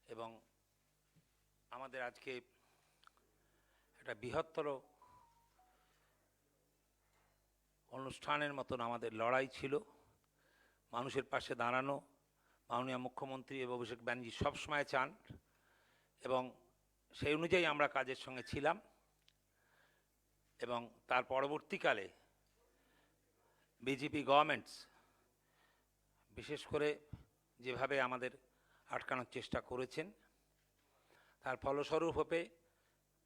এবং আমাদের আজকে একটা বৃহত্তর অনুষ্ঠানের মতন আমাদের লড়াই ছিল, মানুষের পাশে দাঁড়ানো। মাননীয় মুখ্যমন্ত্রী এবং অভিষেক ব্যানার্জি সবসময় চান এবং সেই অনুযায়ী আমরা কাজের সঙ্গে ছিলাম। এবং তার পরবর্তীকালে বিজেপি গভর্নমেন্টস বিশেষ করে যেভাবে আমাদের আটকানোর চেষ্টা করেছেন, তার ফলস্বরূপ হবে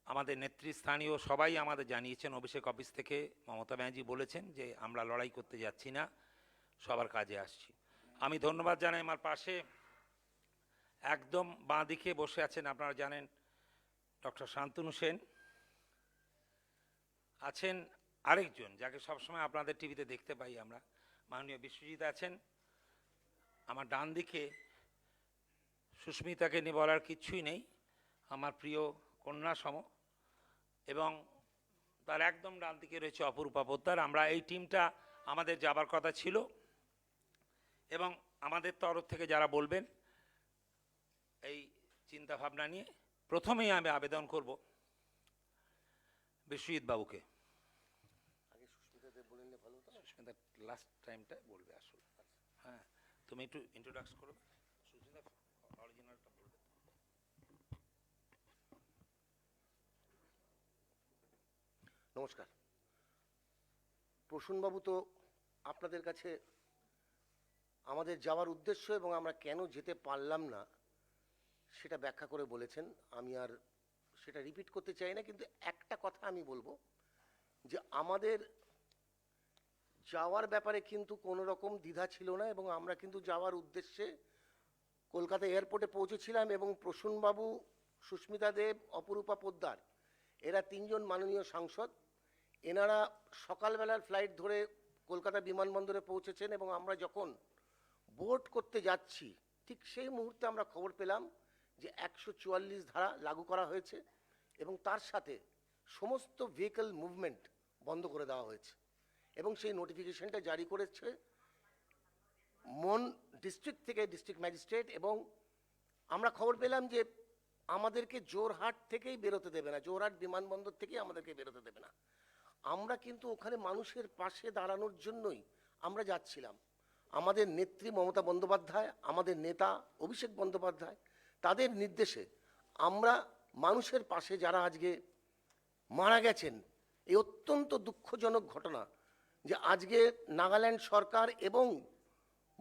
আমাদের নেতৃস্থানীয় সবাই আমাদের জানিয়েছেন, অভিষেক অফিস থেকে মমতা ব্যানার্জি বলেছেন যে আমরা লড়াই করতে যাচ্ছি না, সবার কাজে আসছি। আমি ধন্যবাদ জানাই, আমার পাশে একদম বাঁ দিকে বসে আছেন, আপনারা জানেন, ডক্টর শান্তনু সেন। আছেন আরেকজন যাকে সবসময় আপনাদের টিভিতে দেখতে পাই আমরা, মাননীয় বিশ্বজিৎ আছেন। আমার ডান দিকে সুস্মিতাকে নিয়ে বলার কিচ্ছুই নেই, আমার প্রিয় কন্যা সম। এবং তার একদম ডান দিকে রয়েছে অপরূপা পোদ্দার। আমরা এই টিমটা আমাদের যাবার কথা ছিল এবং আমাদের তরফ থেকে যারা বলবেন এই চিন্তাভাবনা নিয়ে, প্রথমেই আমি আবেদন করব বিশ্বজিৎ বাবুকে। সুস্মিতা লাস্ট টাইমটা বলবে আসলে। হ্যাঁ, তুমি একটু ইন্ট্রোডাক্স করো। সুস্মিতা অরিজিনালটা বলবে। নমস্কার। প্রসূনবাবু তো আপনাদের কাছে আমাদের যাওয়ার উদ্দেশ্য এবং আমরা কেন যেতে পারলাম না সেটা ব্যাখ্যা করে বলেছেন। আমি আর সেটা রিপিট করতে চাই না, কিন্তু একটা কথা আমি বলবো যে আমাদের যাওয়ার ব্যাপারে কিন্তু কোনো রকম দ্বিধা ছিল না এবং আমরা কিন্তু যাওয়ার উদ্দেশ্যে কলকাতা এয়ারপোর্টে পৌঁছেছিলাম এবং প্রসূনবাবু, সুস্মিতা দেব, অপরূপা পোদ্দার, এরা তিনজন মাননীয় সাংসদ, এনারা সকালবেলার ফ্লাইট ধরে কলকাতা বিমানবন্দরে পৌঁছেছেন এবং আমরা যখন বোর্ড করতে যাচ্ছি ঠিক সেই মুহূর্তে আমরা খবর পেলাম যে 144 ধারা লাগু করা হয়েছে এবং তার সাথে সমস্ত ভেহিকল মুভমেন্ট বন্ধ করে দেওয়া হয়েছে এবং সেই নোটিফিকেশনটা জারি করেছে মন ডিস্ট্রিক্ট থেকে ডিস্ট্রিক্ট ম্যাজিস্ট্রেট। এবং আমরা খবর পেলাম যে আমাদেরকে জোরহাট থেকেই বেরোতে দেবে না, জোরহাট বিমানবন্দর থেকেই আমাদেরকে বেরোতে দেবে না। আমরা কিন্তু ওখানে মানুষের পাশে দাঁড়ানোর জন্যই আমরা যাচ্ছিলাম। আমাদের নেত্রী মমতা বন্দ্যোপাধ্যায়, আমাদের নেতা অভিষেক বন্দ্যোপাধ্যায়, তাদের নির্দেশে আমরা মানুষের পাশে যারা আজকে মারা গেছেন, এই অত্যন্ত দুঃখজনক ঘটনা যে আজকে নাগাল্যান্ড সরকার এবং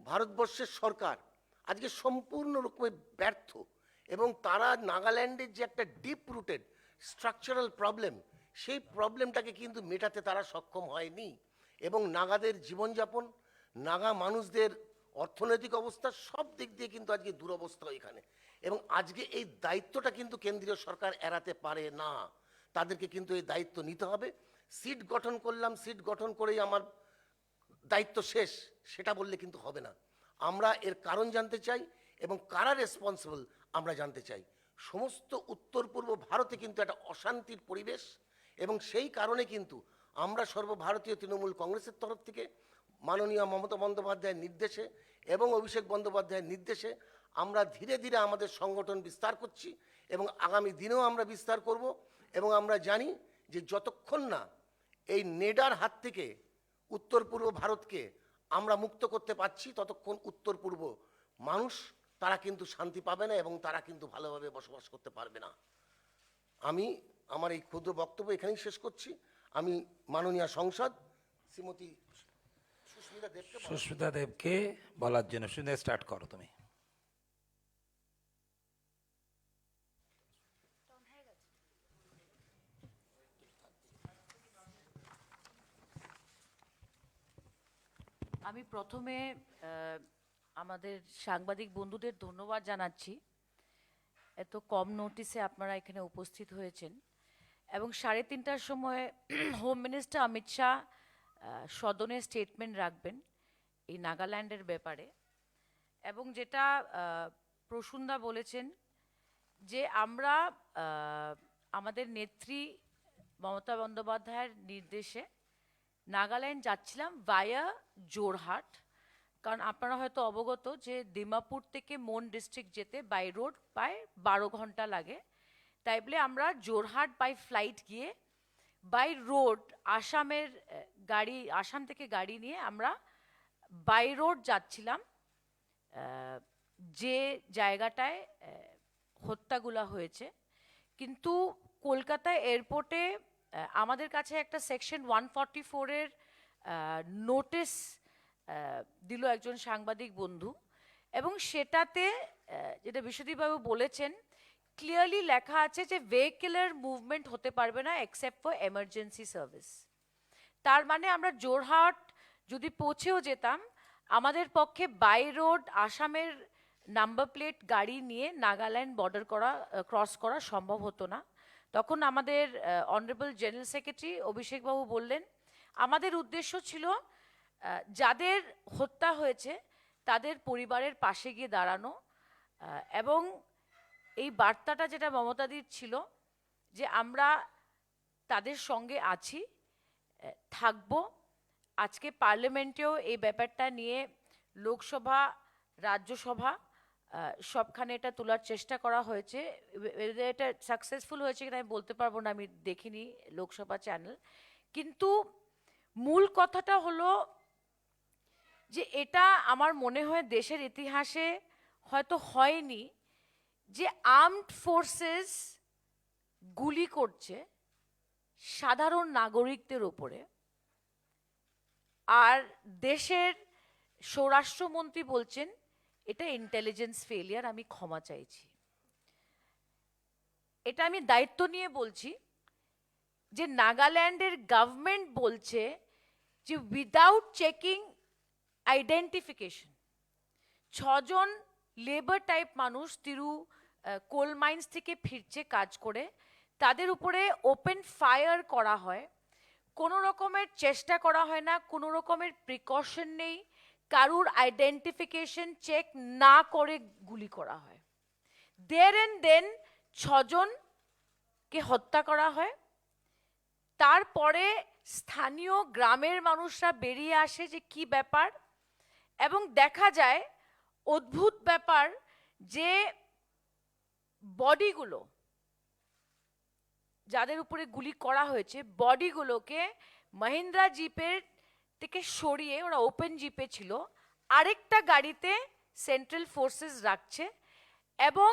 ভারতবর্ষের সরকার আজকে সম্পূর্ণরূপে ব্যর্থ এবং তারা নাগাল্যান্ডের যে একটা ডিপ রুটেড স্ট্রাকচারাল প্রবলেম, সেই প্রবলেমটাকে কিন্তু মেটাতে তারা সক্ষম হয়নি এবং নাগাদের জীবনযাপন, নাগা মানুষদের অর্থনৈতিক অবস্থা সব দিক দিয়ে কিন্তু আজকে দুরবস্থা এখানে। এবং আজকে এই দায়িত্বটা কিন্তু কেন্দ্রীয় সরকার এড়াতে পারে না, তাদেরকে কিন্তু এই দায়িত্ব নিতে হবে। সিট গঠন করলাম, সিট গঠন করেই আমার দায়িত্ব শেষ সেটা বললে কিন্তু হবে না। আমরা এর কারণ জানতে চাই এবং কারা রেসপন্সিবল আমরা জানতে চাই। সমস্ত উত্তর পূর্ব ভারতে কিন্তু একটা অশান্তির পরিবেশ এবং সেই কারণে কিন্তু আমরা সর্বভারতীয় তৃণমূল কংগ্রেসের তরফ থেকে মাননীয় মমতা বন্দ্যোপাধ্যায়ের নির্দেশে এবং অভিষেক বন্দ্যোপাধ্যায়ের নির্দেশে আমরা ধীরে ধীরে আমাদের সংগঠন বিস্তার করছি এবং আগামী দিনেও আমরা বিস্তার করব। এবং আমরা জানি যে যতক্ষণ না এই নেডার হাত থেকে উত্তর পূর্ব ভারতকে আমরা মুক্ত করতে পারছি ততক্ষণ উত্তর পূর্ব মানুষ তারা কিন্তু শান্তি পাবে না এবং তারা কিন্তু ভালোভাবে বসবাস করতে পারবে না। আমি আমার এই ক্ষুদ্র বক্তব্য এখানেই শেষ করছি। আমি মাননীয় সংসদ শ্রীমতী সুস্মিতা দেবকে বলার জন্য শুনে স্টার্ট করো তুমি। আমি প্রথমে আমাদের সাংবাদিক বন্ধুদের ধন্যবাদ জানাচ্ছি, এত কম নোটিসে আপনারা এখানে উপস্থিত হয়েছেন এবং 3:30টার সময় হোম মিনিস্টার অমিত শাহ সদনে স্টেটমেন্ট রাখবেন এই নাগাল্যান্ডের ব্যাপারে। এবং যেটা প্রসূনদা বলেছেন যে আমরা আমাদের নেত্রী মমতা বন্দ্যোপাধ্যায়ের নির্দেশে নাগাল্যান্ড যাচ্ছিলাম ভায়া জোরহাট, কারণ আপনারা হয়তো অবগত যে দিমাপুর থেকে মন ডিস্ট্রিক্ট যেতে বাই রোড প্রায় 12 ঘন্টা লাগে। তাই বলে আমরা জোরহাট বাই ফ্লাইট গিয়ে বাই রোড আসামের আসাম থেকে গাড়ি নিয়ে আমরা বাই রোড যাচ্ছিলাম যে জায়গাটায় হত্যাগুলো হয়েছে। কিন্তু কলকাতা এয়ারপোর্টে আমাদের কাছে একটা সেকশন 144-এর নোটিশ দিল একজন সাংবাদিক বন্ধু, এবং সেটাতে যেটা বিশ্বদীপবাবু বলেছেন ক্লিয়ারলি লেখা আছে যে ভেহিকুলার মুভমেন্ট হতে পারবে না এক্সেপ্ট ফর এমার্জেন্সি সার্ভিস। তার মানে আমরা জোরহাট যদি পৌঁছেও যেতাম, আমাদের পক্ষে বাই রোড আসামের নাম্বার প্লেট গাড়ি নিয়ে নাগাল্যান্ড বর্ডার ক্রস করা সম্ভব হতো না। তখন আমাদের অনারেবল জেনারেল সেক্রেটারি অভিষেকবাবু বললেন আমাদের উদ্দেশ্য ছিল যাদের হত্যা হয়েছে তাদের পরিবারের পাশে গিয়ে দাঁড়ানো, এবং এই বার্তাটা যেটা মমতাদির ছিল যে আমরা তাদের সঙ্গে আছি, থাকবো। আজকে পার্লামেন্টেও এই ব্যাপারটা নিয়ে লোকসভা রাজ্যসভা সবখানে এটা তোলার চেষ্টা করা হয়েছে। এটা সাকসেসফুল হয়েছে কিনা আমি বলতে পারবো না, আমি দেখিনি লোকসভা চ্যানেল। কিন্তু মূল কথাটা হলো যে এটা আমার মনে হয় দেশের ইতিহাসে হয়তো হয়নি যে আর্মড ফোর্সেস গুলি করছে সাধারণ নাগরিকদের ওপরে, আর দেশের স্বরাষ্ট্রমন্ত্রী বলছেন এটা ইন্টেলিজেন্স ফেলিয়ার, আমি ক্ষমা চাইছি। এটা আমি দায়িত্ব নিয়ে বলছি যে নাগাল্যান্ডের গভর্নমেন্ট বলছে যে উইদাউট চেকিং আইডেন্টিফিকেশন 6 জন লেবার টাইপ মানুষ কোল মাইন্স থেকে ফিরছে কাজ করে, তাদের উপরে ওপেন ফায়ার করা হয়, কোনো রকমের চেষ্টা করা হয় না, কোনো রকমের প্রিকশন নেই, কারুর আইডেন্টিফিকেশন চেক না করে গুলি করা হয়। দেয়ার এন্ড দেন 6 জনকে হত্যা করা হয়। তারপরে স্থানীয় গ্রামের মানুষরা বেরিয়ে আসে যে কি ব্যাপার, এবং দেখা যায় অদ্ভুত ব্যাপার যে বডিগুলো যাদের উপরে গুলি করা হয়েছে বডিগুলোকে মহিন্দ্রা জিপের থেকে সরিয়ে, ওরা ওপেন জিপে ছিল, আরেকটা গাড়িতে সেন্ট্রাল ফোর্সেস রাখছে এবং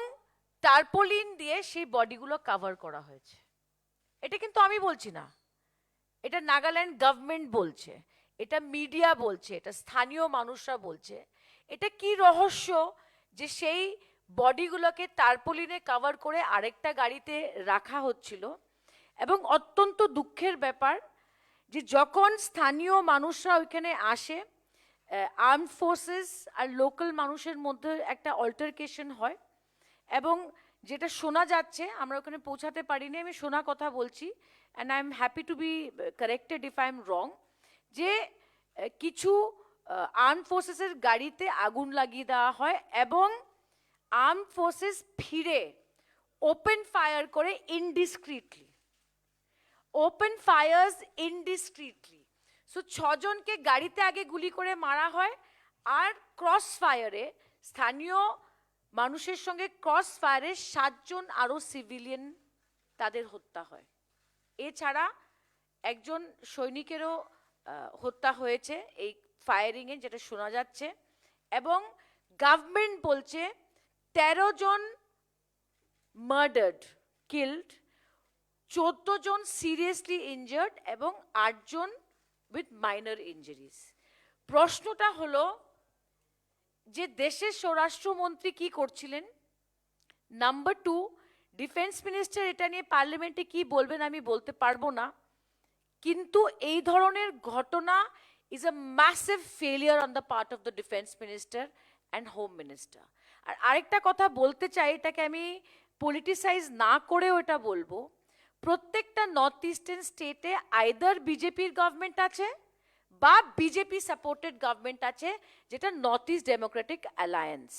টারপোলিন দিয়ে সেই বডিগুলো কভার করা হয়েছে। এটা কিন্তু আমি বলছি না, এটা নাগাল্যান্ড গভর্নমেন্ট বলছে, এটা মিডিয়া বলছে, এটা স্থানীয় মানুষরা বলছে। এটা কি রহস্য যে সেই বডিগুলোকে টারপোলিনে কভার করে আরেকটা গাড়িতে রাখা হচ্ছিল। এবং অত্যন্ত দুঃখের ব্যাপার যে যখন স্থানীয় মানুষরা ওইখানে আসে, আর্মড ফোর্সেস আর লোকাল মানুষের মধ্যে একটা অল্টারকেশন হয়, এবং যেটা শোনা যাচ্ছে, আমরা ওখানে পৌঁছাতে পারিনি, আমি শোনা কথা বলছি, and I am happy to B corrected if I am রং, যে কিছু আর্মড ফোর্সেসের গাড়িতে আগুন লাগিয়ে দেওয়া হয় এবং আর্মড ফোর্সেস ফিরে ওপেন ফায়ার করে ইনডিসক্রিটলি, ওপেন ফায়ার্স ইনডিসক্রিটলি। সো 6 জনকে গাড়িতে আগে গুলি করে মারা হয়, আর ক্রস ফায়ারে স্থানীয় মানুষের সঙ্গে ক্রস ফায়ারে 7 জন আরো সিভিলিয়ান তাদের হত্যা হয়। এছাড়া একজন সৈনিকেরও হত্যা হয়েছে এই ফায়ারিংয়ে, যেটা শোনা যাচ্ছে, এবং গভর্নমেন্ট বলছে 13 জন মার্ডার্ড, কিল্ড, 14 জন সিরিয়াসলি ইনজার্ড এবং 8 জন উইথ মাইনর ইনজুরিজ। প্রশ্নটা হলো যে দেশের স্বরাষ্ট্রমন্ত্রী কি করছিলেন, নাম্বার 2 ডিফেন্স মিনিস্টার এটা নিয়ে পার্লামেন্টে কি বলবেন আমি বলতে পারবো না, কিন্তু এই ধরনের ঘটনা is a massive failure on the part of the defence minister and home minister. আর আরেকটা কথা বলতে চাই, এটাকে আমি পলিটিসাইজ না করেও এটা বলবো, প্রত্যেকটা নর্থ ইস্টার্ন স্টেটে আইদার বিজেপির গভর্নমেন্ট আছে বা বিজেপি সাপোর্টেড গভর্নমেন্ট আছে, যেটা নর্থ ইস্ট ডেমোক্রেটিক অ্যালায়েন্স।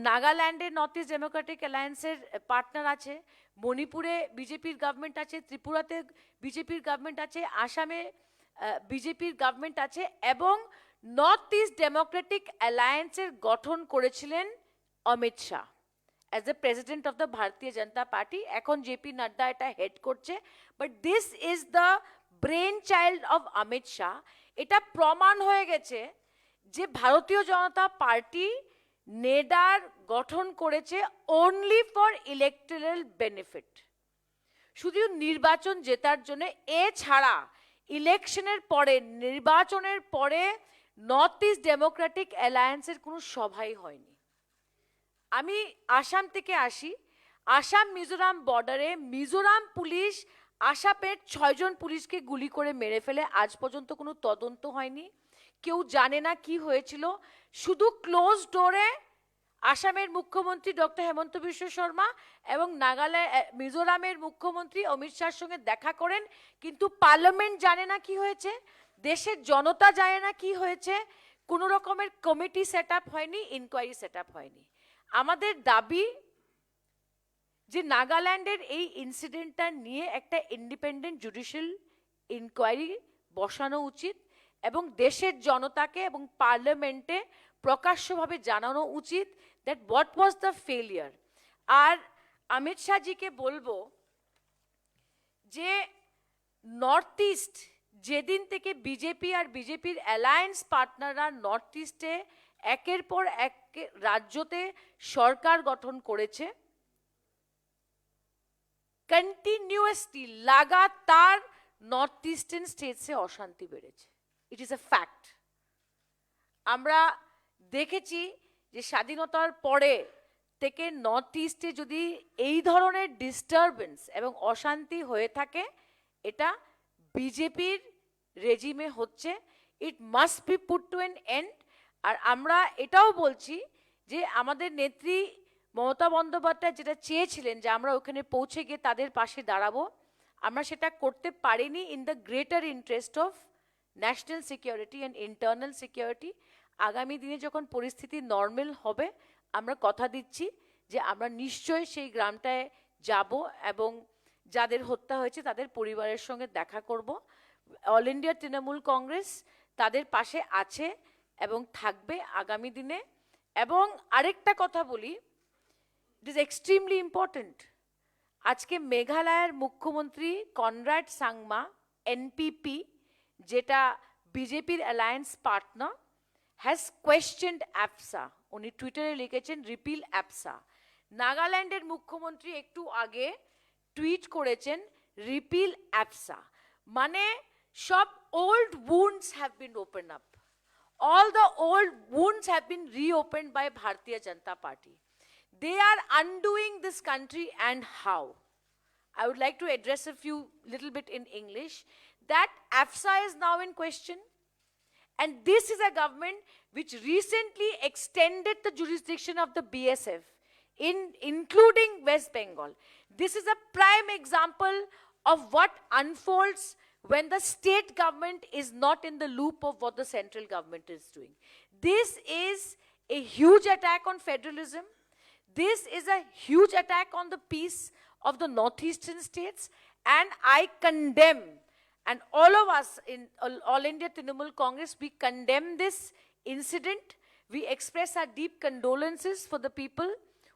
নাগাল্যান্ডে নর্থ ইস্ট ডেমোক্রেটিক অ্যালায়েন্সের পার্টনার আছে, মণিপুরে বিজেপির গভর্নমেন্ট আছে, ত্রিপুরাতে বিজেপির গভর্নমেন্ট আছে, আসামে বিজেপির গভর্নমেন্ট আছে, এবং নর্থ ইস্ট ডেমোক্রেটিক অ্যালায়েন্সের গঠন করেছিলেন Amit Shah as the president of the Bharatiya Janata Party. এখন জেপি নাড্ডা এটা হেড করছে, but this is the brain child of Amit Shah. এটা প্রমাণ হয়ে গেছে যে ভারতীয় জনতা পার্টি নেডার গঠন করেছে অনলি ফর ইলেকট্রাল বেনিফিট, শুধু নির্বাচন জেতার জন্য। এছাড়া ইলেকশনের পরে, নির্বাচনের পরে নর্থ ইস্ট ডেমোক্রেটিক অ্যালায়েন্সের কোনো সভাই হয়নি। আমি আসাম থেকে আসি, আসাম মিজোরাম বর্ডারে মিজোরাম পুলিশ আসামের 6 জন পুলিশকে গুলি করে মেরে ফেলে, আজ পর্যন্ত কোনো তদন্ত হয়নি, কেউ জানে না কি হয়েছিল। শুধু ক্লোজ ডোরে আসামের মুখ্যমন্ত্রী ডক্টর হেমন্ত বিশ্ব শর্মা এবং মিজোরামের মুখ্যমন্ত্রী অমিত শাহর সঙ্গে দেখা করেন, কিন্তু পার্লামেন্ট জানে না কি হয়েছে, দেশের জনতা জানে না কি হয়েছে, কোনো রকমের কমিটি সেট আপ হয়নি, ইনকোয়ারি সেট আপ হয়নি। আমাদের দাবি যে নাগাল্যান্ডের এই ইনসিডেন্টটা নিয়ে একটা ইন্ডিপেন্ডেন্ট জুডিশিয়াল ইনকোয়ারি বসানো উচিত এবং দেশের জনতাকে এবং পার্লামেন্টে প্রকাশ্যভাবে জানানো উচিত that what was the failure. আর অমিত শাহজিকে বলবো যে নর্থ ইস্ট যেদিন থেকে বিজেপি আর বিজেপির অ্যালায়েন্স পার্টনাররা নর্থ ইস্টে একের পর এক রাজ্যতে সরকার গঠন করেছে, কন্টিনিউয়াসলি লাগাতার নর্থ ইস্টার্ন স্টেটসে অশান্তি বেড়েছে। It is a fact. আমরা দেখেছি যে স্বাধীনতার পরে থেকে নর্থ ইস্টে যদি এই ধরনের ডিস্টারবেন্স এবং অশান্তি হয়ে থাকে, এটা বিজেপির রেজিমে হচ্ছে। It must be put to an end. আর আমরা এটাও বলছি যে আমাদের নেত্রী মমতা বন্দ্যোপাধ্যায় যেটা চেয়েছিলেন যে আমরা ওখানে পৌঁছে গিয়ে তাদের পাশে দাঁড়াবো, আমরা সেটা করতে পারিনি in the greater interest of national security and internal security. আগামী দিনে যখন পরিস্থিতি নর্মাল হবে, আমরা কথা দিচ্ছি যে আমরা নিশ্চয়ই সেই গ্রামটায় যাব এবং যাদের হত্যা হয়েছে তাদের পরিবারের সঙ্গে দেখা করব। অল ইন্ডিয়া তৃণমূল কংগ্রেস তাদের পাশে আছে এবং থাকবে আগামী দিনে। এবং আরেকটা কথা বলি, ইট ইজ এক্সট্রিমলি ইম্পর্টেন্ট। আজকে মেঘালয়ের মুখ্যমন্ত্রী কনরাড সাংমা এনপিপি, যেটা বিজেপির অ্যালায়েন্স পার্টনার, হ্যাজ কোয়েশ্চেন্ড অ্যাপসা। উনি টুইটারে লিখেছেন রিপিল অ্যাপসা। নাগাল্যান্ডের মুখ্যমন্ত্রী একটু আগে টুইট করেছেন রিপিল অ্যাপসা, মানে সব old wounds have been opened up. All the old wounds have been reopened by Bharatiya Janata Party. They are undoing this country, and how? I would like to address a few little bit in English. That AFSA is now in question, and this is a government which recently extended the jurisdiction of the BSF, including West Bengal. This is a prime example of what unfolds when the state government is not in the loop of what the central government is doing. This is a huge attack on federalism. This is a huge attack on the peace of the northeastern states, and I condemn, and all of us in All India Trinamool Congress, we condemn this incident. We express our deep condolences for the people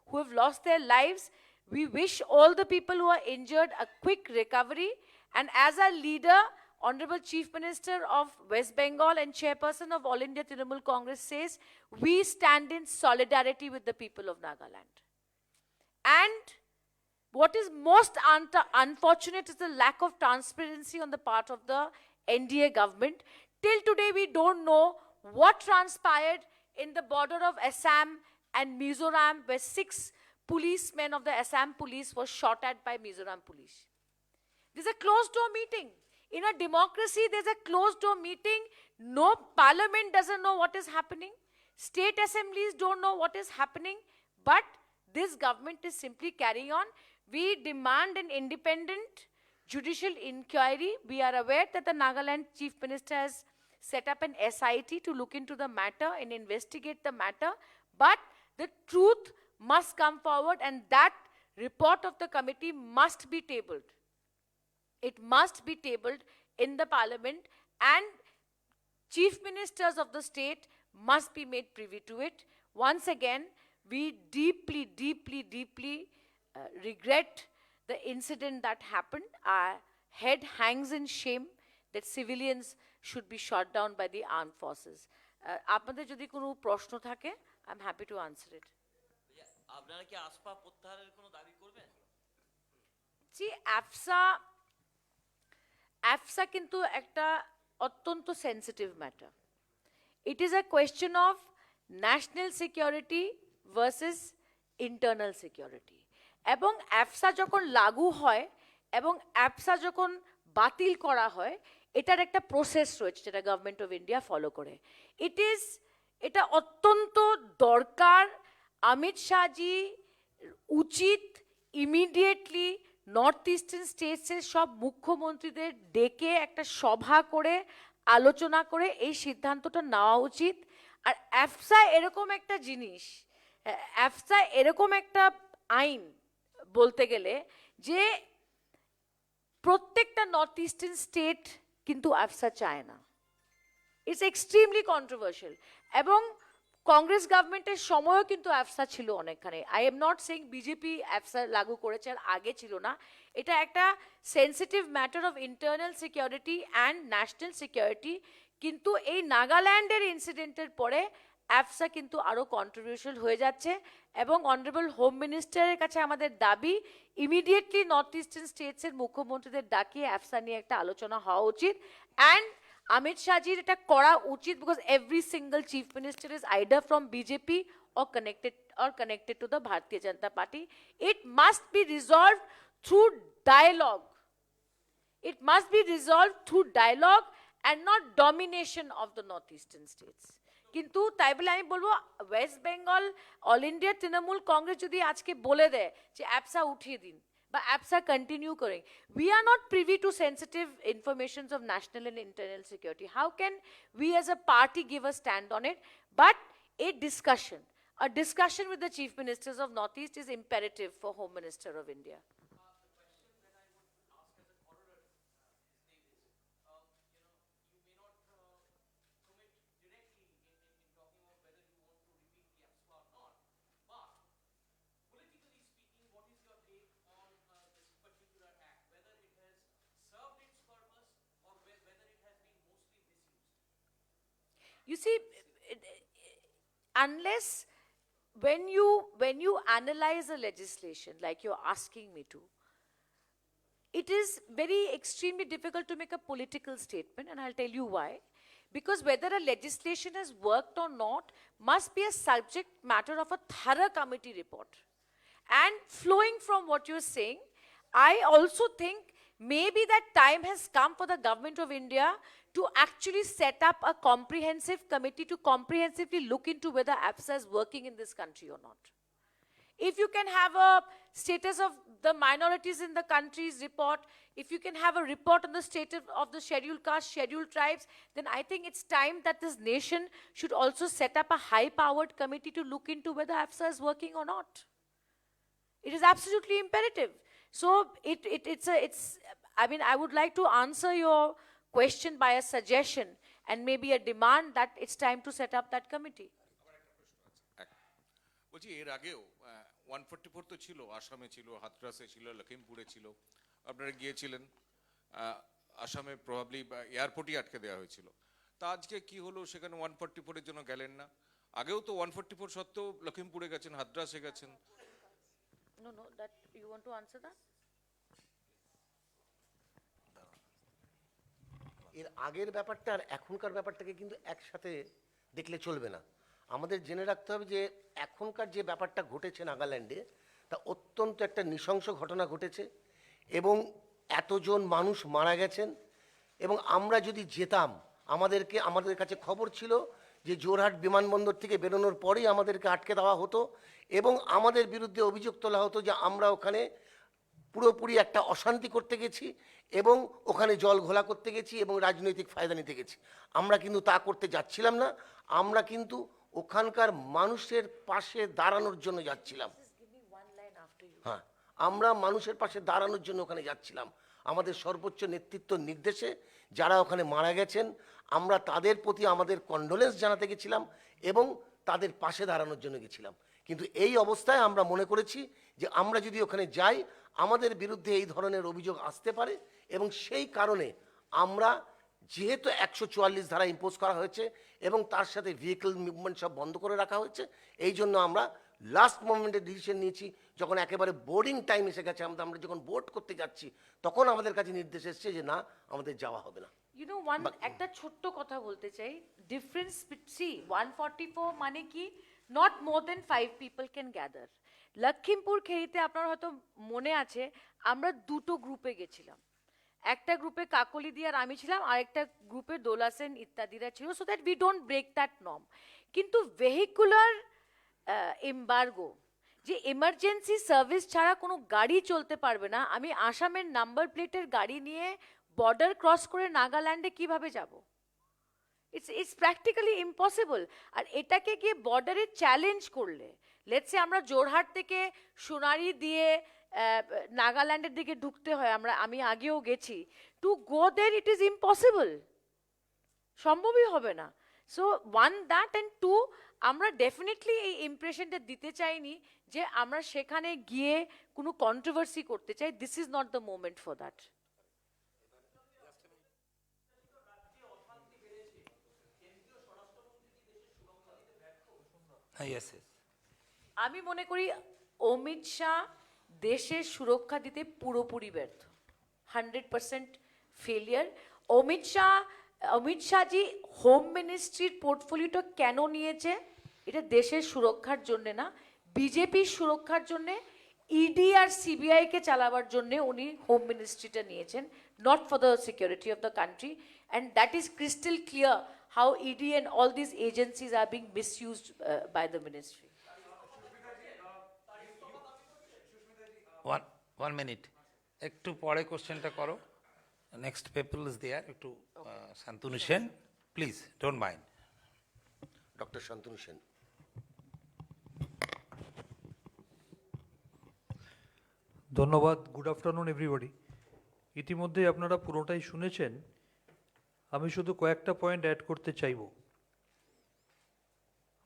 who have lost their lives. We wish all the people who are injured a quick recovery. And as our leader, Honorable Chief Minister of West Bengal and Chairperson of All India Trinamool Congress says, we stand in solidarity with the people of Nagaland. And what is most unfortunate is the lack of transparency on the part of the NDA government. Till today, we don't know what transpired in the border of Assam and Mizoram, where 6 policemen of the Assam police were shot at by Mizoram police. There's a closed-door meeting. In a democracy, there's a closed-door meeting. No parliament doesn't know what is happening. State assemblies don't know what is happening. But this government is simply carrying on. We demand an independent judicial inquiry. We are aware that the Nagaland Chief Minister has set up an SIT to look into the matter and investigate the matter. But the truth must come forward, and that report of the committee must be tabled. It must be tabled in the parliament, and chief ministers of the state must be made privy to it. Once again, we deeply, deeply, deeply regret the incident that happened. Our head hangs in shame that civilians should be shot down by the armed forces. আপনাদের যদি কোনো প্রশ্ন থাকে, I'm happy to answer it. আপনারা কি আসপা প্রত্যাহারের কোনো দাবি করবেন? জি, AFSA কিন্তু একটা অত্যন্ত sensitive matter. It is a question of national security versus internal security. এবং AFSA যখন লাগু হয় এবং AFSA যখন বাতিল করা হয়, এটার একটা প্রসেস রয়েছে যেটা গভর্নমেন্ট অফ ইন্ডিয়া ফলো করে। এটা অত্যন্ত দরকার। অমিত শাহজি উচিত ইমিডিয়েটলি নর্থ ইস্টার্ন স্টেটসের সব মুখ্যমন্ত্রীদের ডেকে একটা সভা করে আলোচনা করে এই সিদ্ধান্তটা নেওয়া উচিত। আর AFSA এরকম একটা জিনিস, AFSA এরকম একটা আইন বলতে গেলে যে প্রত্যেকটা নর্থ ইস্টার্ন স্টেট কিন্তু AFSA চায় না। It's extremely controversial. এবং কংগ্রেস গভর্নমেন্টের সময়ও কিন্তু AFSA ছিল অনেকখানে। I am not saying BJP AFSA লাগু করেছে আর আগে ছিল না। এটা একটা sensitive matter of internal security and national security. কিন্তু এই নাগাল্যান্ডের ইনসিডেন্টের পরে AFSA কিন্তু আরও কন্ট্রোভার্সিয়াল হয়ে যাচ্ছে। এবং অনারেবল হোম মিনিস্টারের কাছে আমাদের দাবি, ইমিডিয়েটলি নর্থ ইস্টার্ন স্টেটসের মুখ্যমন্ত্রীদের ডাকিয়ে AFSA নিয়ে একটা আলোচনা হওয়া উচিত। অ্যান্ড Amit Shahjiর এটা করা উচিত, because every single chief minister is either from BJP or connected to the Bharatiya Janata Party. It must be resolved through dialogue. It must be resolved through dialogue and not domination of the northeastern states. কিন্তু তাই বলে আমি বলবো West Bengal all India Trinamool Congress যদি আজকে বলে দেয় যে AFSA উঠিয়ে দিন বা AFSA কন্টিনিউ করেন, we are not privy to sensitive informations of national and internal security. How can we as a party give a stand on it? But a discussion with the chief ministers of Northeast is imperative for Home Minister of India. You see, unless when you analyze a legislation like you're asking me to, it is very extremely difficult to make a political statement, and I'll tell you why. Because whether a legislation has worked or not must be a subject matter of a thorough committee report. And flowing from what you're saying, I also think maybe that time has come for the government of India to actually set up a comprehensive committee to comprehensively look into whether AFSA is working in this country or not. If you can have a status of the minorities in the country's report, if you can have a report on the status of the scheduled caste, scheduled tribes, then I think it's time that this nation should also set up a high-powered committee to look into whether AFSA is working or not. It is absolutely imperative. So I mean, I would like to answer your question by a suggestion and maybe a demand that it's time to set up that committee. বলছি এর আগেও 144 তো ছিল, আসামে ছিল, হাথরাসে ছিল, লখিমপুরে ছিল, আপনারা গিয়েছিলেন। আসামে প্রবাবলি এয়ারপোর্টই আটকে দেওয়া হয়েছিল। তা আজকে কি হলো, সেখানে 144 এর জন্য গেলেন না? আগেও তো 144 সত্ত্বেও লখিমপুরে গেছেন, হাথরাসে গেছেন। No, that you want to answer that? এর আগের ব্যাপারটা আর এখনকার ব্যাপারটাকে কিন্তু একসাথে দেখলে চলবে না। আমাদের জেনে রাখতে হবে যে এখনকার যে ব্যাপারটা ঘটেছে নাগাল্যান্ডে, তা অত্যন্ত একটা নৃশংস ঘটনা ঘটেছে এবং এতজন মানুষ মারা গেছেন। এবং আমরা যদি যেতাম, আমাদের কাছে খবর ছিল যে জোরহাট বিমানবন্দর থেকে বেরোনোর পরেই আমাদেরকে আটকে দেওয়া হতো এবং আমাদের বিরুদ্ধে অভিযোগ তোলা হতো যে আমরা ওখানে পুরোপুরি একটা অশান্তি করতে গেছি এবং ওখানে জল ঘোলা করতে গেছি এবং রাজনৈতিক ফায়দা নিতে গেছি। আমরা কিন্তু তা করতে যাচ্ছিলাম না, আমরা কিন্তু ওখানকার মানুষের পাশে দাঁড়ানোর জন্য যাচ্ছিলাম। হ্যাঁ, আমরা মানুষের পাশে দাঁড়ানোর জন্য ওখানে যাচ্ছিলাম। আমাদের সর্বোচ্চ নেতৃত্বর নির্দেশে যারা ওখানে মারা গেছেন, আমরা তাদের প্রতি আমাদের কন্ডোলেন্স জানাতে গেছিলাম এবং তাদের পাশে দাঁড়ানোর জন্য গেছিলাম। কিন্তু এই অবস্থায় আমরা মনে করেছি যে আমরা যদি ওখানে যাই, আমাদের বিরুদ্ধে এই ধরনের অভিযোগ আসতে পারে, এবং সেই কারণে আমরা, যেহেতু 144 ধারা ইম্পোজ করা হয়েছে এবং তার সাথে ভেহিকল মুভমেন্ট সব বন্ধ করে রাখা হয়েছে, এই জন্য আমরা লাস্ট মোমেন্টে ডিসিশন নিয়েছি। যখন একেবারে বোর্ডিং টাইম এসে গেছে, আমরা যখন বোর্ড করতে যাচ্ছি, তখন আমাদের কাছে নির্দেশ এসেছে যে না, আমাদের যাওয়া হবে না। ইউ নো ওয়ান, একটা ছোট্ট কথা বলতে চাই, ডিফারেন্স, সি 144 মানে কি, not more than 5 people can gather. Lakhimpur খেরিতে আপনার হয়তো মনে আছে, আমরা দুটো গ্রুপে গেছিলাম। একটা গ্রুপে কাকলি দি আর আমি ছিলাম, আরেকটা গ্রুপে দোলা সেন ইত্যাদিরা ছিল, so that we don't break that norm. কিন্তু ভেহিকুলার এম্বার্গো, যে এমার্জেন্সি সার্ভিস ছাড়া কোনো গাড়ি চলতে পারবে না, আমি আসামের নাম্বার প্লেটের গাড়ি নিয়ে বর্ডার ক্রস করে নাগাল্যান্ডে কিভাবে যাব? It's practically impossible. আর এটাকে গিয়ে বর্ডারে চ্যালেঞ্জ করলে, লেটসে আমরা জোরহাট থেকে সোনারি দিয়ে নাগাল্যান্ডের দিকে ঢুকতে হয়, আমি আগেও গেছি, to go there it is impossible, সম্ভবই হবে না। So one that, and two, আমরা ডেফিনেটলি এই ইমপ্রেশনটা দিতে চাইনি যে আমরা সেখানে গিয়ে কোনো কন্ট্রোভার্সি করতে চাই। This is not the moment for that. Yes, আমি মনে করি অমিত শাহ দেশের সুরক্ষা দিতে পুরোপুরি ব্যর্থ, 100% ফেলিয়ার। অমিত শাহজি হোম মিনিস্ট্রির পোর্টফোলিওটা কেন নিয়েছে? এটা দেশের সুরক্ষার জন্য না, বিজেপির সুরক্ষার জন্য, ইডি আর সিবিআই কে চালাবার জন্য উনি হোম মিনিস্ট্রিটা নিয়েছেন, not for the security of the country. And that is crystal clear how ED and all this agencies are being misused by the ministry. One minute, একটু পরে কোশ্চেনটা করো। নেক্সট পিপল ইজ দেয়ার, একটু Shantanu Sen, please don't mind. Doctor Shantanu Sen. ধন্যবাদ। Good afternoon everybody. ইতিমধ্যে আপনারা পুরোটাই শুনেছেন, আমি শুধু কয়েকটা পয়েন্ট অ্যাড করতে চাইব।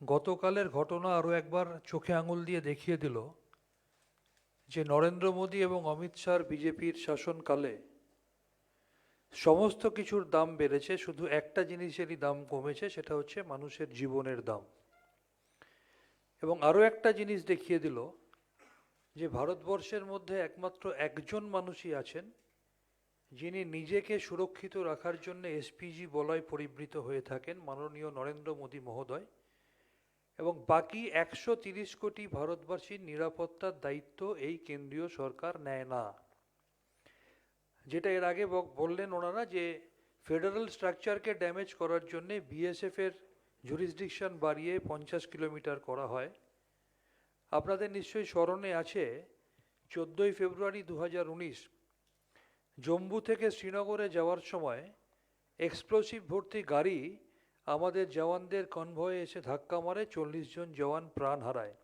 গতকালের ঘটনা আরও একবার চোখে আঙুল দিয়ে দেখিয়ে দিল যে নরেন্দ্র মোদী এবং অমিত শাহর বিজেপির শাসনকালে সমস্ত কিছুর দাম বেড়েছে, শুধু একটা জিনিসেরই দাম কমেছে, সেটা হচ্ছে মানুষের জীবনের দাম। এবং আরও একটা জিনিস দেখিয়ে দিল যে ভারতবর্ষের মধ্যে একমাত্র একজন মানুষই আছেন যিনি নিজেকে সুরক্ষিত রাখার জন্য এসপিজি বলয় পরিবৃত হয়ে থাকেন, মাননীয় নরেন্দ্র মোদী মহোদয়। এবং বাকি 130 কোটি ভারতবাসীর নিরাপত্তার দায়িত্ব এই কেন্দ্রীয় সরকার নেয় না। যেটা এর আগে বললেন ওনারা, যে ফেডারেল স্ট্রাকচারকে ড্যামেজ করার জন্যে বিএসএফের জুরিসডিকশন বাড়িয়ে 50 কিলোমিটার করা হয়। আপনাদের নিশ্চয়ই স্মরণে আছে 14ই ফেব্রুয়ারি 2019 জম্মু থেকে শ্রীনগরে যাওয়ার সময় এক্সপ্লোসিভ ভর্তি গাড়ি আমাদের জওয়ানদের কনভয়ে এসে ধাক্কা মারে, 40 জন জওয়ান প্রাণ হারায়।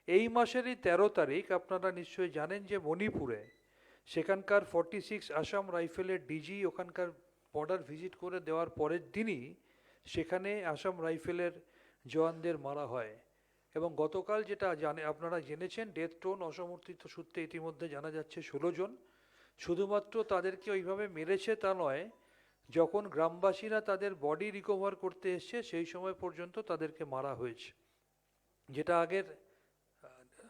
এই মাসেরই 13 তারিখ আপনারা নিশ্চয়ই জানেন যে মণিপুরে সেখানকার 46 আসাম রাইফেলের ডিজি ওখানকার বর্ডার ভিজিট করে দেওয়ার পরের দিনই সেখানে আসাম রাইফেলের জওয়ানদের মারা হয়। এবং গতকাল যেটা আপনারা জেনেছেন, ডেথ টোন অসমর্থিত সূত্রে ইতিমধ্যে জানা যাচ্ছে 16 জন। শুধুমাত্র তাদেরকে ওইভাবে মেরেছে তা নয়, যখন গ্রামবাসীরা তাদের বডি রিকভার করতে এসছে সেই সময় পর্যন্ত তাদেরকে মারা হয়েছে। যেটা আগের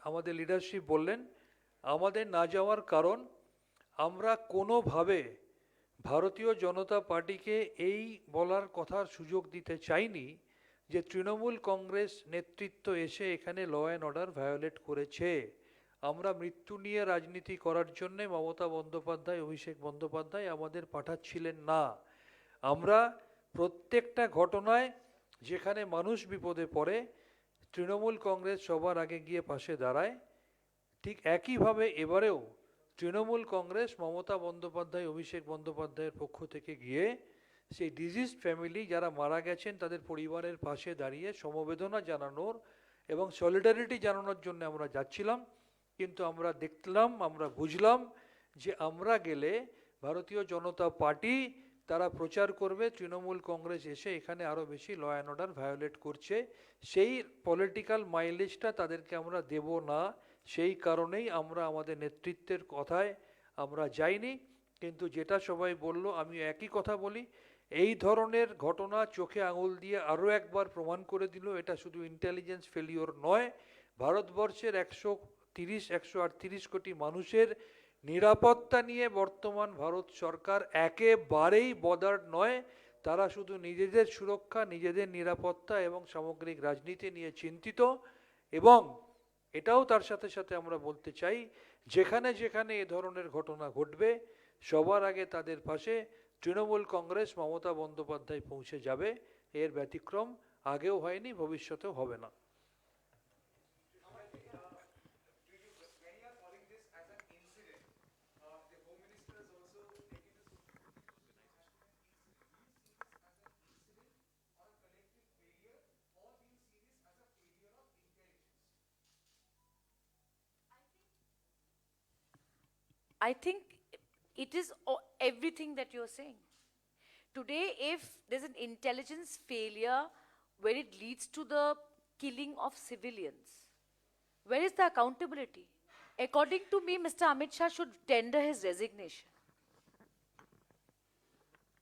আমাদের লিডারশিপ বললেন, আমাদের না যাওয়ার কারণ, আমরা কোনোভাবে ভারতীয় জনতা পার্টিকে এই বলার কথার সুযোগ দিতে চাইনি যে তৃণমূল কংগ্রেস নেতৃত্ব এসে এখানে ল অ্যান্ড অর্ডার ভায়োলেট করেছে। আমরা মৃত্যু নিয়ে রাজনীতি করার জন্যে মমতা বন্দ্যোপাধ্যায়, অভিষেক বন্দ্যোপাধ্যায় আমাদের পাঠাচ্ছিলেন না। আমরা প্রত্যেকটা ঘটনায় যেখানে মানুষ বিপদে পড়ে তৃণমূল কংগ্রেস সবার আগে গিয়ে পাশে দাঁড়ায়। ঠিক একইভাবে এবারেও তৃণমূল কংগ্রেস মমতা বন্দ্যোপাধ্যায়, অভিষেক বন্দ্যোপাধ্যায়ের পক্ষ থেকে গিয়ে সেই ডিজিজড ফ্যামিলি যারা মারা গেছেন তাদের পরিবারের পাশে দাঁড়িয়ে সমবেদনা জানানোর এবং সলিডারিটি জানানোর জন্য আমরা যাচ্ছিলাম। কিন্তু আমরা দেখলাম, আমরা বুঝলাম যে আমরা গেলে ভারতীয় জনতা পার্টি তারা প্রচার করবে তৃণমূল কংগ্রেস এসে এখানে আরও বেশি ল অ্যান্ড অর্ডার ভায়োলেট করছে। সেই পলিটিক্যাল মাইলেজটা তাদেরকে আমরা দেব না, সেই কারণেই আমরা আমাদের নেতৃত্বের কথায় আমরা যাইনি। কিন্তু যেটা সবাই বলল, আমি একই কথা বলি, এই ধরনের ঘটনা চোখে আঙুল দিয়ে আরও একবার প্রমাণ করে দিল এটা শুধু ইন্টেলিজেন্স ফেলিওর নয়, ভারতবর্ষের 138 কোটি মানুষের নিরাপত্তা নিয়ে বর্তমান ভারত সরকার একেবারেই বদার্ড নয়। তারা শুধু নিজেদের সুরক্ষা, নিজেদের নিরাপত্তা এবং সামগ্রিক রাজনীতি নিয়ে চিন্তিত। এবং এটাও তার সাথে সাথে আমরা বলতে চাই, যেখানে যেখানে এ ধরনের ঘটনা ঘটবে সবার আগে তাদের পাশে তৃণমূল কংগ্রেস, মমতা বন্দ্যোপাধ্যায় পৌঁছে যাবে। এর ব্যতিক্রম আগেও হয়নি, ভবিষ্যতেও হবে না। I think it is everything that you're saying. Today, if there's an intelligence failure where it leads to the killing of civilians, where is the accountability? According to me, Mr. Amit Shah should tender his resignation.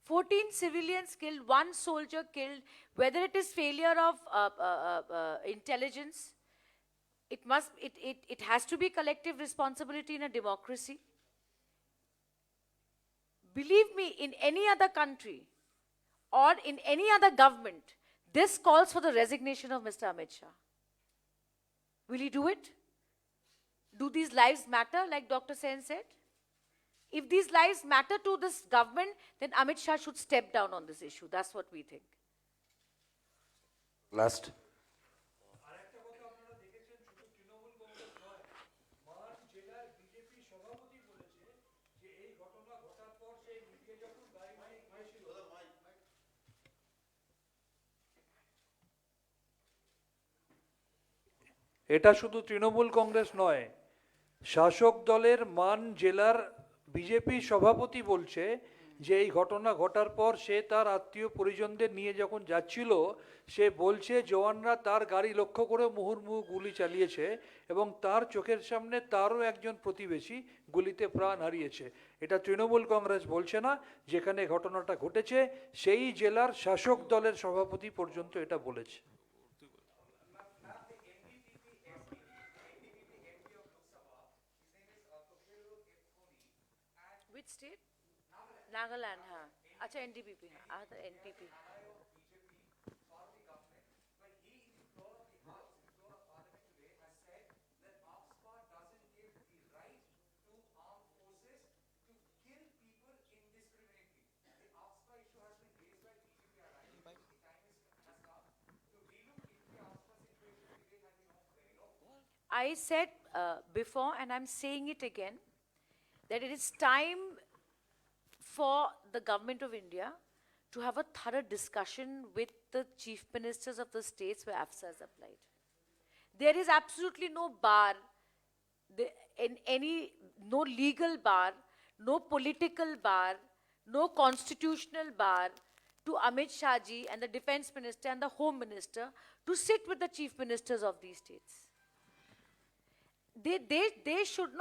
14 civilians killed, 1 soldier killed, whether it is failure of intelligence, it has to be collective responsibility in a democracy. Believe me, in any other country or in any other government, this calls for the resignation of Mr. Amit Shah. Will he do it? Do these lives matter, like Dr. Sen said? If these lives matter to this government, then Amit Shah should step down on this issue. That's what we think. Last এটা শুধু তৃণমূল কংগ্রেস নয়, শাসক দলের মান জেলার BJP সভাপতি বলছে যে এই ঘটনা ঘটার পর সে তার আত্মীয় পরিজনদের নিয়ে যখন যাচ্ছিল, সে বলছে জওয়ানরা তার গাড়ি লক্ষ্য করে মুহুর্মুহু গুলি চালিয়েছে এবং তার চোখের সামনে তারও একজন প্রতিবেশী গুলিতে প্রাণ হারিয়েছে। এটা তৃণমূল কংগ্রেস বলছে না, যেখানে ঘটনাটা ঘটেছে সেই জেলার শাসক দলের সভাপতি পর্যন্ত এটা বলেছে। Which state? Nagaland, हाँ. अच्छा NDPP, हाँ. NPP. I said before, and I'm saying it again, that it is time for the government of India to have a thorough discussion with the chief ministers of the states where AFSA is applied. There is absolutely no bar, no legal bar, no political bar, no constitutional bar to Amit Shah ji and the defense minister and the home minister to sit with the chief ministers of these states. They should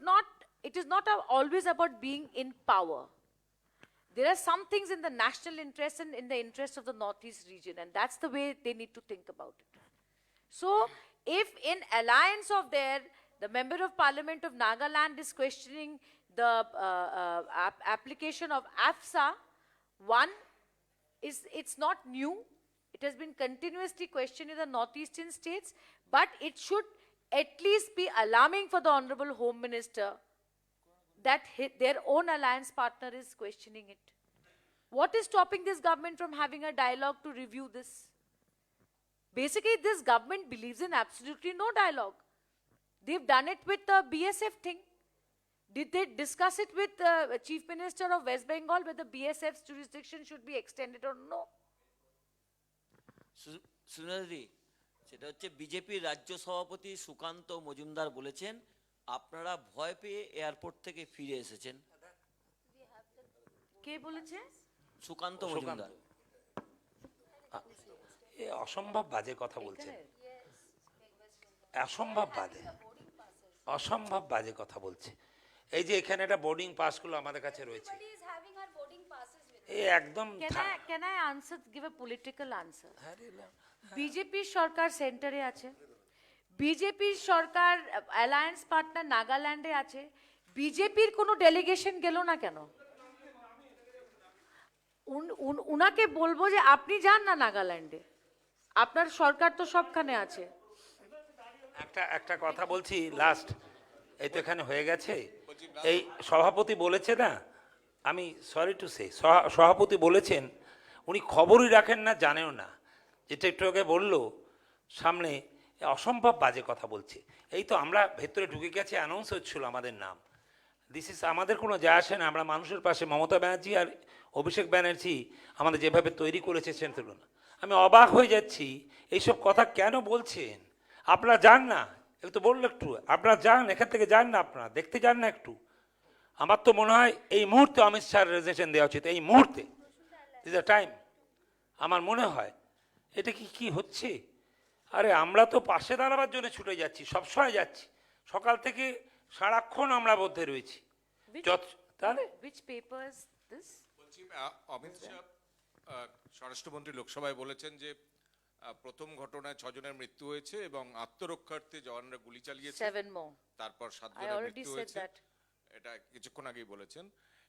not, it is not always about being in power. There are some things in the national interest and in the interest of the Northeast region, and that's the way they need to think about it. So, if in alliance of the Member of Parliament of Nagaland is questioning the application of AFSA, one, it's not new. It has been continuously questioned in the Northeastern states, but it should at least be alarming for the Honorable Home Minister that their own alliance partner is questioning it. What is stopping this government from having a dialogue to review this? Basically, this government believes in absolutely no dialogue. They've done it with the BSF thing. Did they discuss it with the Chief Minister of West Bengal whether BSF's jurisdiction should be extended or no? Sunalji, সেটা হচ্ছে বিজেপির রাজ্য সভাপতি সুকান্ত মজুমদার বলেছেন আপনারা ভয় পেয়ে airport থেকে ফিরে এসেছেন। কে বলেছে? সুকান্ত সুকান্ত। মজুমদার। এ অসম্ভব বাজে কথা বলছেন, অসম্ভব বাজে, অসম্ভব বাজে কথা বলছে। এই যে এখানে একটা বোর্ডিং পাসগুলো আমাদের কাছে রয়েছে, Everybody is having our boarding passes with এ একদম Can I answer, give a political answer? আরে না, বিজেপি সরকার সেন্টারে আছে, বিজেপি সরকার অ্যালায়েন্স পার্টনার নাগাল্যান্ডে আছে, বিজেপির কোনো ডেলিগেশন গেল না কেন? উনাকে বলবো যে আপনি যান না নাগাল্যান্ডে, আপনার সরকার তো সবখানে আছে। একটা কথা বলছি লাস্ট, এই তো এখানে হয়ে গেছে, এই সভাপতি বলেছে না, আমি সরি টু সে, সভাপতি বলেছেন উনি খবরই রাখেন না, জানেও না, যেটা একটু আগে বললো সামনে, অসম্ভব বাজে কথা বলছে। এই তো আমরা ভেতরে ঢুকে গেছে, অ্যানাউন্স হচ্ছিল আমাদের নাম, দিস ইজ, আমাদের কোনো যায় আসে না, আমরা মানুষের পাশে। মমতা ব্যানার্জি আর অভিষেক ব্যানার্জি আমাদের যেভাবে তৈরি করেছে সে তুলনা, আমি অবাক হয়ে যাচ্ছি, এইসব কথা কেন বলছেন? আপনারা যান না, একটু বললো একটু, আপনারা যান, এখান থেকে যান না, আপনারা দেখতে যান না একটু। আমার তো মনে হয় এই মুহূর্তে অমিত শাহ রেজিগনেশন দেওয়া উচিত, এই মুহূর্তে, ইজ দ্য টাইম। আমার মনে হয় এটা কি হচ্ছে? আরে আমরা তো পাশে দাঁড়াবার জন্য ছুটে যাচ্ছি, সবসময় যাচ্ছি, সকাল থেকে সারাক্ষণ আমরা মধ্যে রয়েছি। তাহলে Which paper is this? বলছি অমিত শাহ স্বরাষ্ট্রমন্ত্রী লোকসভায় বলেছেন যে প্রথম ঘটনায় 6 জনের মৃত্যু হয়েছে এবং আত্মরক্ষার্থে জওয়ানরা গুলি চালিয়েছে, 7 more. 7 I জনের already মৃত্যু said হয়েছে, that. এটা কিছুক্ষণ আগেই বলেছেন,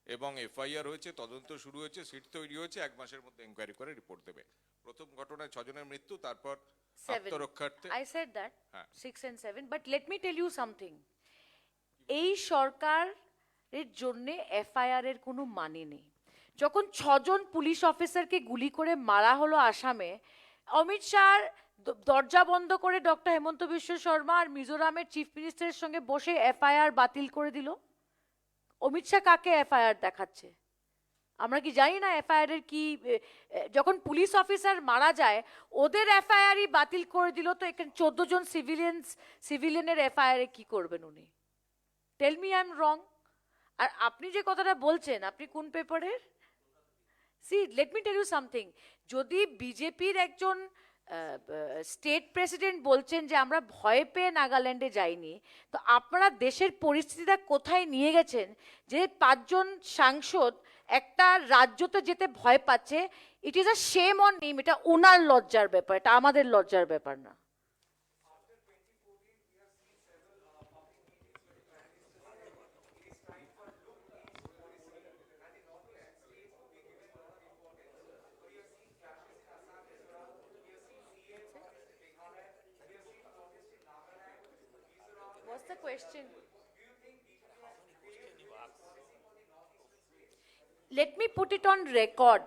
এবং এফআইআর হয়েছে, তদন্ত শুরু হয়েছে, সিট তৈরি হয়েছে, 1 মাসের মধ্যে এনকোয়ারি করে রিপোর্ট দেবে। প্রথম ঘটনায় 6 জনের মৃত্যু, তারপর 7. আত্মরক্ষার্থে I said that, হ্যাঁ। 6 and 7. But let me tell you something. এই সরকারের জন্য এফআইআর এর কোনো মানে নেই। যখন 6 জন পুলিশ অফিসারকে গুলি করে মারা হলো আসামে, অমিত শাহ দরজা বন্ধ করে ডক্টর হেমন্ত বিশ্ব শর্মা আর মিজোরামের চিফ মিনিস্টারের সঙ্গে বসে এফআইআর বাতিল করে দিল। অমিত শাহ কাকে এফআইআর দেখাচ্ছে? আমরা কি জানি না এফআইআর এর কি? যখন পুলিশ অফিসার মারা যায় ওদের এফআইআরই বাতিল করে দিল, তো এখানে 14 জন সিভিলিয়ানের এফআইআর এ কি করবেন উনি? Tell me I am wrong. আর আপনি যে কথাটা বলছেন, আপনি কোন পেপারের? See, let me tell you something, যদি বিজেপির একজন স্টেট প্রেসিডেন্ট বলছেন যে আমরা ভয় পেয়ে নাগাল্যান্ডে যাইনি, তো আপনারা দেশের পরিস্থিতিটা কোথায় নিয়ে গেছেন যে 5 জন সাংসদ একটা রাজ্যতে যেতে ভয় পাচ্ছে? It is a shame on him. এটা ওনার লজ্জার ব্যাপার, এটা আমাদের লজ্জার ব্যাপার না। What's the question? Let me put it on record.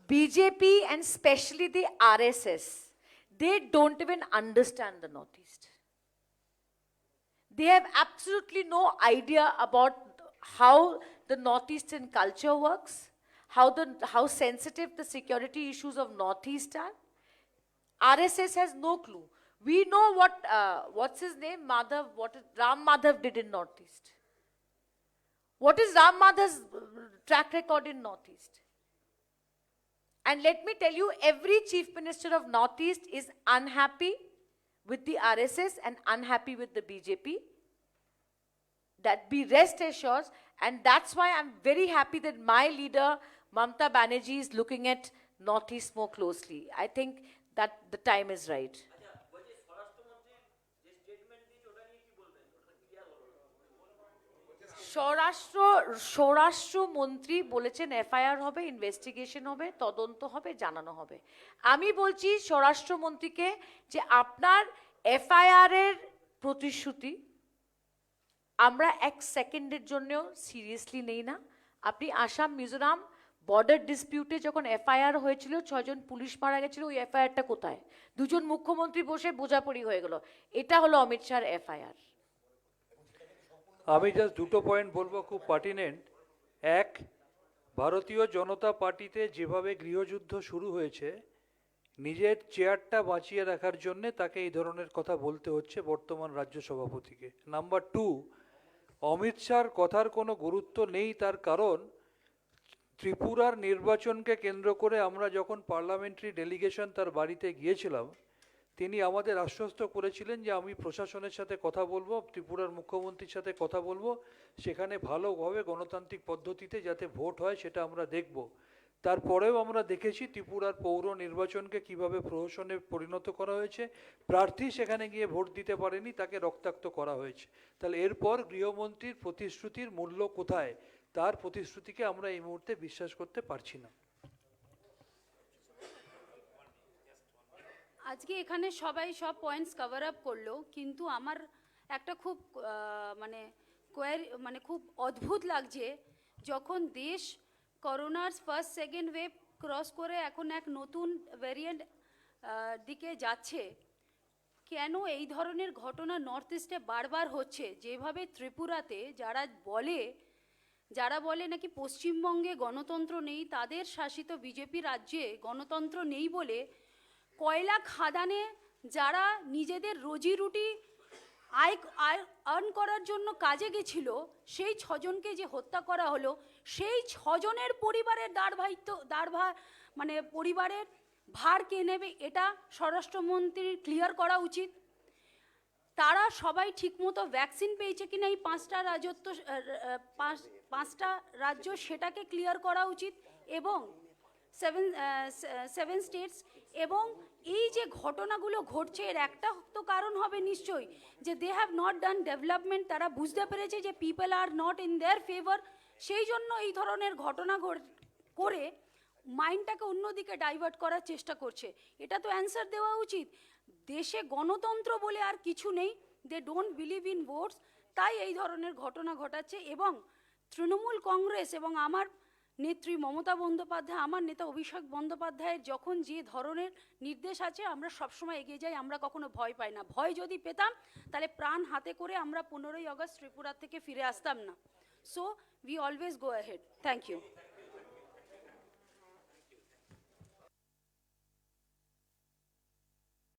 BJP and especially the RSS, they don't even understand the Northeast. They have absolutely no idea about how the Northeastern culture works, how sensitive the security issues of Northeast are. RSS has no clue. We know what's his name, Madhav, Ram Madhav did in Northeast. What is Ram Madhav's track record in Northeast? And let me tell you, every chief minister of Northeast is unhappy with the RSS and unhappy with the BJP. That be rest assured, and that's why I'm very happy that my leader, Mamata Banerjee, is looking at Northeast more closely. I think that the time is right. স্বরাষ্ট্রমন্ত্রী বলেছেন FIR হবে, investigation হবে, তদন্ত হবে, জানানো হবে। আমি বলছি স্বরাষ্ট্রমন্ত্রীকে যে আপনার এফআইআর এর প্রতিশ্রুতি আমরা 1 সেকেন্ডের জন্যও সিরিয়াসলি নেই না। আপনি আসাম মিজোরাম বর্ডার ডিসপিউটে যখন এফআইআর হয়েছিল, 6 জন পুলিশ মারা গেছিল, ওই এফআইআরটা কোথায়? 2 জন মুখ্যমন্ত্রী বসে বোঝাপড়ি হয়ে গেল। এটা হলো অমিত শাহর এফআইআর। আমি জাস্ট 2টো পয়েন্ট বলবো, খুব পার্টিনেন্ট। এক, ভারতীয় জনতা পার্টিতে যেভাবে গৃহযুদ্ধ শুরু হয়েছে, নিজের চেয়ারটা বাঁচিয়ে রাখার জন্য তাকে এই ধরনের কথা বলতে হচ্ছে বর্তমান রাজ্য সভাপতিকে। নাম্বার 2, অমিত শাহর কথার কোনো গুরুত্ব নেই, তার কারণ ত্রিপুরার নির্বাচনকে কেন্দ্র করে আমরা যখন পার্লামেন্টারি ডেলিগেশন তার বাড়িতে গিয়েছিলাম, তিনি আমাদের আশ্বস্ত করেছিলেন যে আমি প্রশাসনের সাথে কথা বলবো, ত্রিপুরার মুখ্যমন্ত্রীর সাথে কথা বলবো, সেখানে ভালোভাবে গণতান্ত্রিক পদ্ধতিতে যাতে ভোট হয় সেটা আমরা দেখব। তারপরেও আমরা দেখেছি ত্রিপুরার পৌর নির্বাচনকে কিভাবে প্রহসনে পরিণত করা হয়েছে, প্রার্থী সেখানে গিয়ে ভোট দিতে পারেনি, তাকে রক্তাক্ত করা হয়েছে। তাহলে এরপর গৃহমন্ত্রীর প্রতিশ্রুতির মূল্য কোথায়? তার প্রতিশ্রুতিকে আমরা এই মুহূর্তে বিশ্বাস করতে পারছি না। আজকে এখানে সবাই সব পয়েন্টস কভার আপ করলো, কিন্তু আমার একটা খুব খুব অদ্ভুত লাগছে যখন দেশ করোনার ফার্স্ট সেকেন্ড ওয়েভ ক্রস করে এখন এক নতুন ভ্যারিয়েন্ট দিকে যাচ্ছে, কেন এই ধরনের ঘটনা নর্থ ইস্টে বারবার হচ্ছে? যেভাবে ত্রিপুরাতে যারা বলে নাকি পশ্চিমবঙ্গে গণতন্ত্র নেই, তাদের শাসিত বিজেপি রাজ্যে গণতন্ত্র নেই বলে কয়লা খাদানে যারা নিজেদের রুজি রুটি আর্ন করার জন্য কাজে গেছিল, সেই 6 জনকে যে হত্যা করা হলো, সেই 6 জনের পরিবারের পরিবারের ভার কে নেবে? এটা স্বরাষ্ট্রমন্ত্রীর ক্লিয়ার করা উচিত। তারা সবাই ঠিকমতো ভ্যাকসিন পেয়েছে কিনা এই 5টা রাজ্য, সেটাকে ক্লিয়ার করা উচিত। এবং 7 স্টেটস, এবং এই যে ঘটনাগুলো ঘটছে এর একটা তো কারণ হবে নিশ্চয়ই, যে they have not done development. তারা বুঝতে পেরেছে যে people are not in their favour, সেই জন্য এই ধরনের ঘটনা করে মাইন্ডটাকে অন্যদিকে ডাইভার্ট করার চেষ্টা করছে। এটা তো অ্যান্সার দেওয়া উচিত। দেশে গণতন্ত্র বলে আর কিছু নেই, they don't believe in votes, তাই এই ধরনের ঘটনা ঘটাচ্ছে। এবং তৃণমূল কংগ্রেস এবং আমার নেত্রী মমতা বন্দ্যোপাধ্যায়, আমার নেতা অভিষেক বন্দ্যোপাধ্যায়ের যখন যে ধরনের নির্দেশ আছে, আমরা সবসময় এগিয়ে যাই, আমরা কখনো ভয় পাই না। ভয় যদি পেতাম তাহলে প্রাণ হাতে করে আমরা 15ই আগস্ট ত্রিপুরা থেকে ফিরে আসতাম না। So we always go ahead. Thank you.